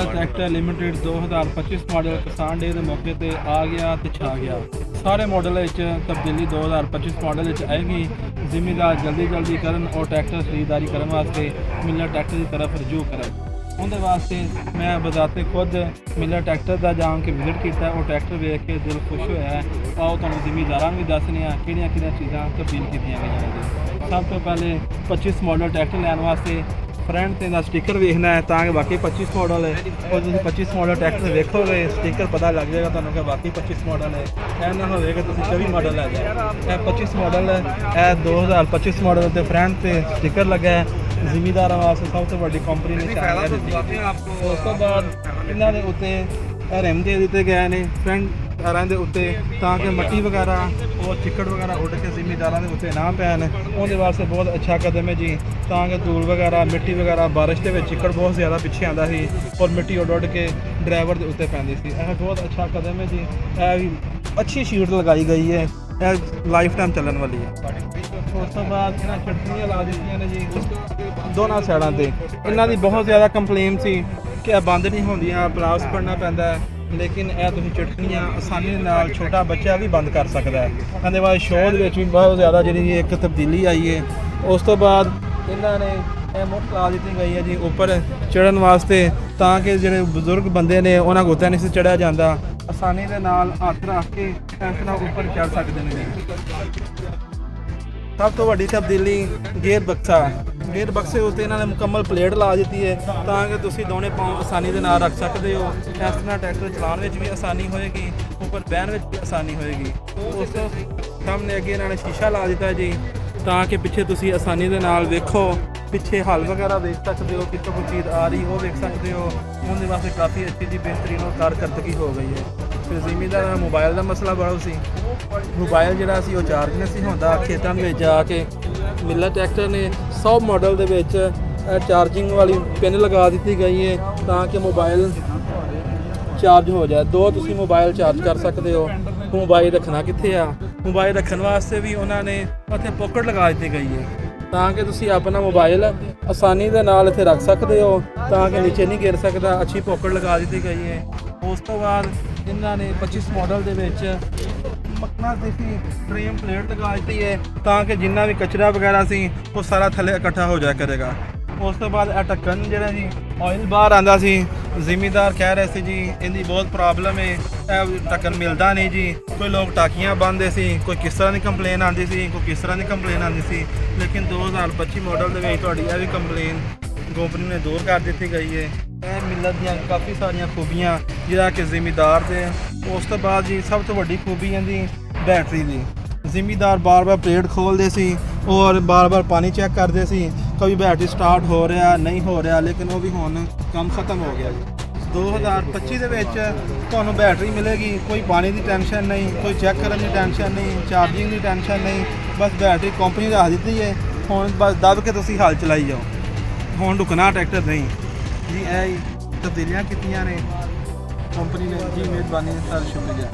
Tractor limited 2025 model किसान day के मौके पर आ गया तो छा गया। सारे मॉडल तब्दीली 2025 मॉडल आएगी। जिमीदार जल्दी करन और ट्रैक्टर खरीदारी करने वास्ते मिलर ट्रैक्टर की तरफ रजू करें। उनके वास्ते मैं बजाते खुद मिलर ट्रैक्टर का जाके विजिट किया और ट्रैक्टर वेख के दिल खुश होया है। आओ तुहानूं जिमीदारां भी दसने कि चीज़ां तब्दील की गई। सब तो पहले 25 मॉडल ट्रैक्टर लैन वास्ते फ्रंट से स्टिकर वेखना है ताकि वाकई 25 मॉडल है। और तुम 25 मॉडल ट्रैक्टर देखोगे स्टिकर पता लग जाएगा तुहानूं कि वाकई 25 मॉडल है। ऐ ना होवे कि तुसीं 24 मॉडल लै जाओ। 25 मॉडल है 2025 मॉडल ते फ्रंट से स्टिकर लगा है। जिमीदारां वास्ते सब तो बड़ी कंपनी ने शायद दी। उस तो बाद इन्हां दे उत्ते रिम दे दिते गए ने फ्रंट टायरां दे उत्ते ताकि मट्टी वगैरह और चिक्कड़ वगैरह उड़ के जिमीदारां दे उत्ते ना पैन। उहदे वास्ते बहुत अच्छा कदम है जी ताकि धूल वगैरह मिट्टी वगैरह बारिश के चिक्कड़ बहुत ज़्यादा पिछे आंदा सी और मिट्टी उड़ के ड्राइवर के उत्ते पैंदी सी। यह बहुत अच्छा कदम है जी। यह भी अच्छी शीट लगाई गई है। यह लाइफ टाइम चलन वाली है। उस तो बाद इन्हां छटनियां ला दित्तियां ने जी दोनों साइडों से। इन्हां दी बहुत ज़्यादा कंप्लेन सी कि बंद नहीं होंदियां, प्लास पढ़ना पैंदा है। लेकिन यह तुम चटनियाँ आसानी नाल छोटा बच्चा भी बंद कर सकता है। इहदे बाद शोध में भी बहुत ज़्यादा जी एक तब्दीली आई है। उस तो बाद इन्होंने मुफ्त ला दी गई है जी ऊपर चढ़न वास्ते ताकि जो बजुर्ग बंदे ने उन्होंने उत्ते नहीं चढ़िया जाता, आसानी के नाल हथ रख के इस तरह ऊपर चढ़ सकते हैं। सब तो वड्डी तब्दीली गेयर बक्सा। गेयर बक्से उत्ते इन्होंने मुकम्मल प्लेट ला दी है ताकि तुसीं दोने पाँव आसानी के नाल रख सकते हो। इस तरह ट्रैक्टर चलाने में भी आसानी होएगी, ऊपर बहन में भी आसानी होएगी। उस तो सामने अगे इन्होंने शीशा ला दिता है जी ताकि पिछे तुसीं आसानी के नाल वेखो, पिछे हल वगैरह देख सकते हो, कितों कोई चीज़ आ रही वो देख सकते हो। उनके वास्ते काफ़ी अच्छी जी बेहतरीन और कारकर्दगी हो गई है। फिर जिमीदार मोबाइल का मसला बड़ा सी, मोबाइल जोड़ा सी चार्ज नहीं सी होंदा। खेतों में जाके मिलर ट्रैक्टर ने 100 मॉडल दे विच चार्जिंग वाली पिन लगा दी गई है ताकि मोबाइल चार्ज हो जाए। दो तुसीं मोबाइल चार्ज कर सकते हो। मोबाइल रखना कित्थे आ, मोबाइल रखने वास्ते भी उन्होंने उत्थे पॉकेट लगा दी गई है ताकि तुसीं अपना मोबाइल आसानी के नाल इत्थे रख सकते हो ताकि नीचे नहीं गिर सकता। अच्छी पॉकेट लगा दी गई है। उस तो बाद इन्होंने 25 मॉडल के मकना देखी फ्रेम प्लेट लगा दी है ताकि जिन्ना भी कचरा वगैरह सी वो सारा थले इकट्ठा हो जाया करेगा। उस तो बाद ढक्कन जो जी ऑयल बाहर आंदा सी, जिमीदार कह रहे थे जी इनकी बहुत प्रॉब्लम है, ढक्कन मिलता नहीं जी। कोई लोग टाकियाँ बंदते सी, कोई किस तरह की कंप्लेन आती सी, कोई किस तरह की कंप्लेन आती सी। लेकिन 2025 मॉडल के भी कंप्लेन कंपनी ने दूर कर दी गई है। यह मिलर दी काफ़ी सारिया खूबियाँ जिहड़ा कि जिमीदार दे। उस तो बाद जी सब तो वड्डी खूबी इहदी बैटरी दी। जिमीदार बार बार प्लेट खोलते सी और बार बार पानी चैक करते सी, कभी बैटरी स्टार्ट हो रहा नहीं हो रहा, लेकिन वो भी हुण काम खत्म हो गया जी। 2025 ਦੇ ਵਿੱਚ ਤੁਹਾਨੂੰ बैटरी मिलेगी, कोई पानी की टेंशन नहीं, कोई चैक करने की टेंशन नहीं, चार्जिंग की टेंशन नहीं। बस बैटरी कंपनी रख दी है। हुण बस दब के तुसीं हल चलाई जाओ, हुण रुकना ट्रैक्टर नहीं जी। यह तब्दीलियाँ कीतियां ने कंपनी ने जी। मेहरबानी सर, शुक्रिया।